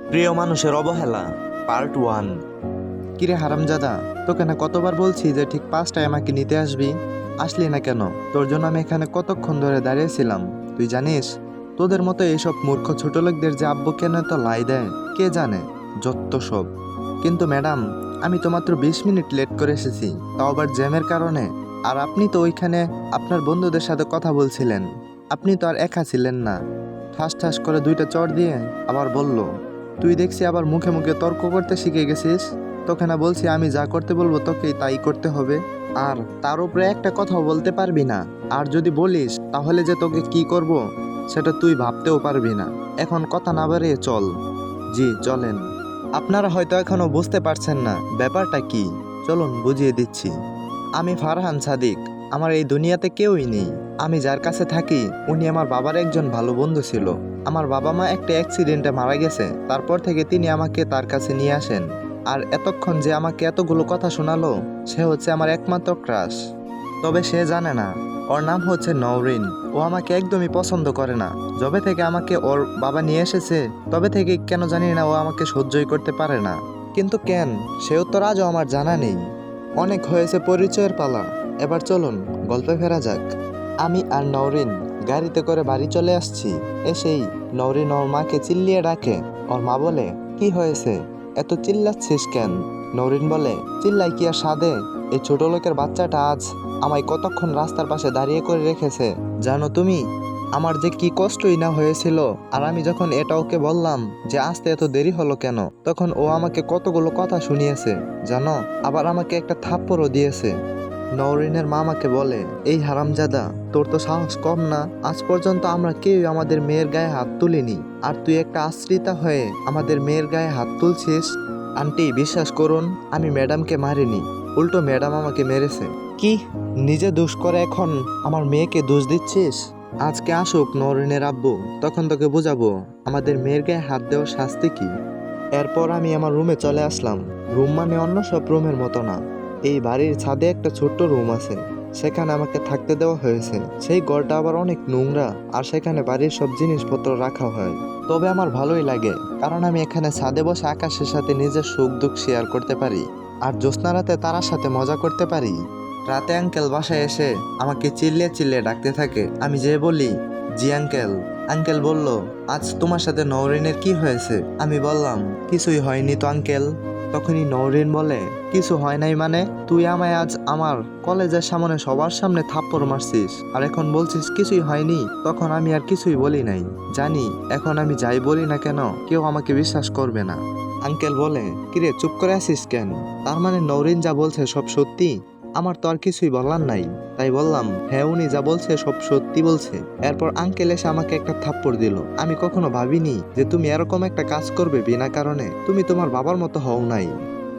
প্রিয় মানুষের অবহেলা পার্ট 1। কিরে হারামজাদা, তোকে না কতবার বলছি যে ঠিক 5টায় আমাকে নিতে আসবি, আসলি না কেন? তোর জন্য আমি এখানে কতক্ষণ ধরে দাঁড়িয়েছিলাম তুই জানিস? তোদের মতো এইসব মূর্খ ছোট লোকদের যে আব্বু কেন এত লাই দেয় কে জানে, যত সব। কিন্তু ম্যাডাম, আমি তো মাত্র 20 মিনিট লেট করে এসেছি, তাও আবার জ্যামের কারণে। আর আপনি তো ওইখানে আপনার বন্ধুদের সাথে কথা বলছিলেন, আপনি তো আর একা ছিলেন না। ঠাস ঠাস করে 2টা চড় দিয়ে আবার বলল, তুই দেখছি আবার মুখে মুখে তর্ক করতে শিখে গেছিস। তোকে না বলছি আমি যা করতে বলবো তোকে তাই করতে হবে, আর তার উপরে একটা কথাও বলতে পারবি না। আর যদি বলিস তাহলে যে তোকে কি করব সেটা তুই ভাবতেও পারবি না। এখন কথা না বাড়িয়ে চল। জি চলেন। আপনারা হয়তো এখনো বুঝতে পারছেন না ব্যাপারটা কি, চলুন বুঝিয়ে দিচ্ছি। আমি ফারহান সাদিক, আমার এই দুনিয়াতে কেউই নেই। আমি যার কাছে থাকি উনি আমার বাবার একজন ভালো বন্ধু ছিল। আমার বাবা মা একটা অ্যাক্সিডেন্টে মারা গেছে, তারপর থেকে তিনি আমাকে তার কাছে নিয়ে আসেন। আর এতক্ষণ যে আমাকে এতগুলো কথা শোনালো সে হচ্ছে আমার একমাত্র ক্রাশ। তবে সে জানে না ওর নাম হচ্ছে নওরিন। ও আমাকে একদমই পছন্দ করে না। যবে থেকে আমাকে ওর বাবা নিয়ে এসেছে তবে থেকে কেন জানি না ও আমাকে সহ্যই করতে পারে না। কিন্তু কেন, সে উত্তর আজও আমার জানা নেই। অনেক হয়েছে পরিচয়ের পালা, এবার চলুন গল্পে ফেরা যাক। আমি আর নওরিন গাড়িতে করে বাড়ি চলে আসছি। এসেই নওরিন ওর মাকে চিল্লিয়ে ডাকে। ওর মা বলে, কি হয়েছে, এত চিল্লাচ্ছিস কেন? নওরিন বলে, চিল্লাই কি আর সাধে? এই ছোট লোকের বাচ্চাটা আজ আমায় কতক্ষণ রাস্তার পাশে দাঁড়িয়ে করে রেখেছে জানো তুমি? আমার যে কি কষ্টই না হয়েছিল। আর আমি যখন এটা ওকে বললাম যে আসতে এত দেরি হলো কেন, তখন ও আমাকে কতগুলো কথা শুনিয়েছে জানো, আবার আমাকে একটা থাপ্পড়ও দিয়েছে। নওরিনের মা আমাকে বলে, এই হারামজাদা, তোর তো সাহস কম না। আজ পর্যন্ত আমরা কেউ আমাদের মেয়ের গায়ে হাত তুলিনি, আর তুই একটা আশ্রিতা হয়ে আমাদের মেয়ের গায়ে হাত তুলছিস। আন্টি বিশ্বাস করুন, আমি ম্যাডামকে মারিনি, উল্টো ম্যাডাম আমাকে মেরেছে। কি, নিজে দোষ করে এখন আমার মেয়েকে দোষ দিচ্ছিস? আজকে আসুক নওরিনের আব্বু, তখন তোকে বোঝাবো আমাদের মেয়ের গায়ে হাত দেওয়ার শাস্তি কি। এরপর আমি আমার রুমে চলে আসলাম। রুম মানে অন্য সব রুমের মতো না। এই বাড়ির ছাদে একটা ছোট্ট রুম আছে, সেখানে আমাকে থাকতে দেওয়া হয়েছে। সেই ঘরটা আবার অনেক নোংরা, আর সেখানে বাড়ির সব জিনিসপত্র রাখা হয়। তবে আমার ভালোই লাগে, কারণ আমি এখানে ছাদে বসে আকাশের সাথে নিজের সুখ দুঃখ শেয়ার করতে পারি, আর জ্যোৎস্না রাতে তারার সাথে মজা করতে পারি। রাতে আঙ্কেল বাসায় এসে আমাকে চিল্লিয়ে চিল্লিয়ে ডাকতে থাকে। আমি যে বলি, জি আঙ্কেল। আঙ্কেল বলল, আজ তোমার সাথে নওরিনের কি হয়েছে? আমি বললাম, কিছুই হয়নি তো আঙ্কেল। তখনই নওরিন বলে, কিছু হয় নাই মানে? তুই আমায় আজ আমার কলেজের সামনে সবার সামনে থাপ্পড় মারছিস, আর এখন বলছিস কিছুই হয়নি? তখন আমি আর কিছুই বলি নাই। জানি এখন আমি যাই বলি না কেন কেউ আমাকে বিশ্বাস করবে না। আঙ্কেল বলে, কিরে চুপ করে আছিস কেন? তার মানে নওরিন যা বলছে সব সত্যি? আমার তো আর কিছুই বলার নাই, তাই বললাম, হ্যাঁ উনি যা বলছে সব সত্যি বলছে। এরপর আঙ্কেল এসে আমাকে একটা থাপ্পড় দিল। আমি কখনো ভাবিনি যে তুমি এরকম একটা কাজ করবে বিনা কারণে। তুমি তোমার বাবার মতো হও নাই।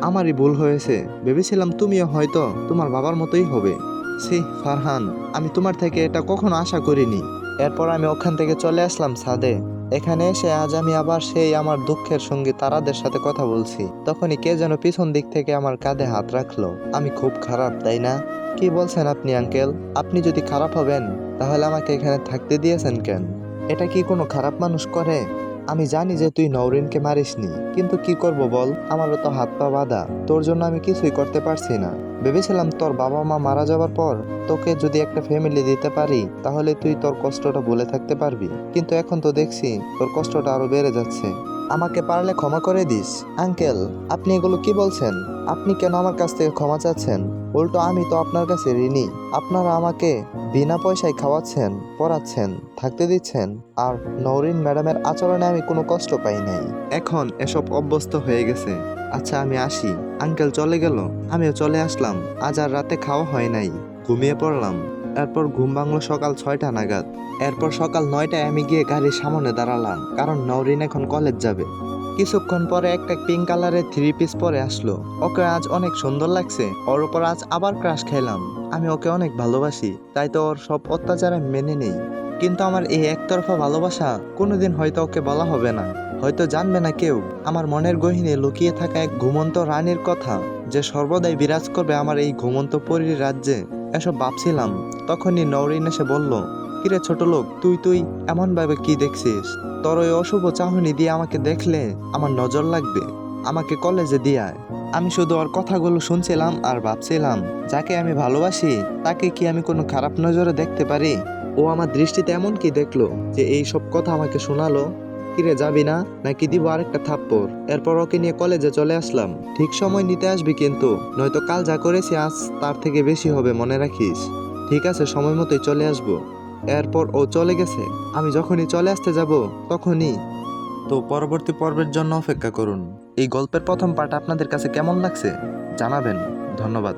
আমারই ভুল হয়েছে, ভেবেছিলাম তুমিও হয়তো তোমার বাবার মতোই হবে। ছি ফারহান, আমি তোমার থেকে এটা কখনো আশা করিনি। এরপর আমি ওখান থেকে চলে আসলাম ছাদে। এখানে এসে আজ আমি আবার সেই আমার দুঃখের সঙ্গী তারাদের সাথে কথা বলছি। তখনই কে যেন পিছন দিক থেকে আমার কাঁধে হাত রাখলো। আমি খুব খারাপ, তাই না? কি বলছেন আপনি আঙ্কেল? আপনি যদি খারাপ হবেন তাহলে আমাকে এখানে থাকতে দিয়েছেন কেন? এটা কি কোনো খারাপ মানুষ করে? আমি জানি যে তুই নওরিনকে মারিসনি, কিন্তু কি করব বল, আমারও তো হাত পা বাঁধা। তোর জন্য আমি কিছুই করতে পারছি না। ভেবেছিলাম তোর বাবা মা মারা যাবার পর তোকে যদি একটা ফ্যামিলি দিতে পারি তাহলে তুই তোর কষ্টটা ভুলে থাকতে পারবি, কিন্তু এখন তো দেখছি তোর কষ্টটা আরো বেড়ে যাচ্ছে। আমাকে পারলে ক্ষমা করে দিস। আঙ্কেল, আপনি এগুলো কি বলছেন? আপনি কেন আমার কাছ থেকে ক্ষমা চাচ্ছেন? উল্টো আমি তো আপনার কাছে ঋণী। আপনারা আমাকে বিনা পয়সায় খাওয়াচ্ছেন, পড়াচ্ছেন, থাকতে দিচ্ছেন, আর নওরিন ম্যাডামের আচরণে আমি কোনো কষ্ট পাই নাই। এখন এসব অভ্যস্ত হয়ে গেছে। আচ্ছা আমি আসি। আঙ্কেল চলে গেল, আমিও চলে আসলাম। আজ আর রাতে খাওয়া হয় নাই, ঘুমিয়ে পড়লাম। এরপর ঘুম ভাঙলো সকাল 6টা নাগাদ। এরপর সকাল 9টায় আমি গিয়ে গাড়ির সামনে দাঁড়ালাম, কারণ নওরিন এখন কলেজ যাবে। কিছুক্ষণ পরে একটা পিঙ্ক কালারের 3 পিস পরে আসলো। ওকে আজ অনেক সুন্দর লাগছে। ওর উপর আজ আবার ক্রাশ খেলাম। আমি ওকে অনেক ভালোবাসি, তাই তো ওর সব অত্যাচার আমি মেনে নেই। কিন্তু আমার এই একতরফা ভালোবাসা কোনোদিন হয়তো ওকে বলা হবে না, হয়তো জানবে না কেউ। আমার মনের গহীনে লুকিয়ে থাকা এক ঘুমন্ত রানীর কথা, যে সর্বদাই বিরাজ করবে আমার এই ঘুমন্ত পরীর রাজ্যে, এসব ভাবছিলাম। তখনই নওরিন এসে বলল, কিরে ছোট লোক, তুই এমন ভাবে কি দেখছিস? তোর ওই অশুভ চাহনি দিয়ে আমাকে দেখলে আমার নজর লাগবে? আমাকে কলেজে দিয়ে আয়। আমি শুধু ওর কথাগুলো শুনছিলাম আর ভাবছিলাম, যাকে আমি ভালোবাসি তাকে কি আমি কোনো খারাপ নজরে দেখতে পারি? ও আমার দৃষ্টিতে এমন কি দেখলো যে এই সব কথা আমাকে শোনালো? কিরে যাবি না নাকি দিব আরেকটা থাপ্পড়? এরপর ওকে নিয়ে কলেজে চলে আসলাম। ঠিক সময় নিতে আসবি কিন্তু, নয়তো কাল যা করেছি আজ তার থেকে বেশি হবে, মনে রাখিস। ঠিক আছে, সময় মতোই চলে আসবো। এরপর ও চলে গেছে। আমি যখনই চলে আসতে যাব তখনই। তো পরবর্তী পর্বের জন্য অপেক্ষা করুন। এই গল্পের প্রথম পার্ট আপনাদের কাছে কেমন লাগছে জানাবেন। ধন্যবাদ।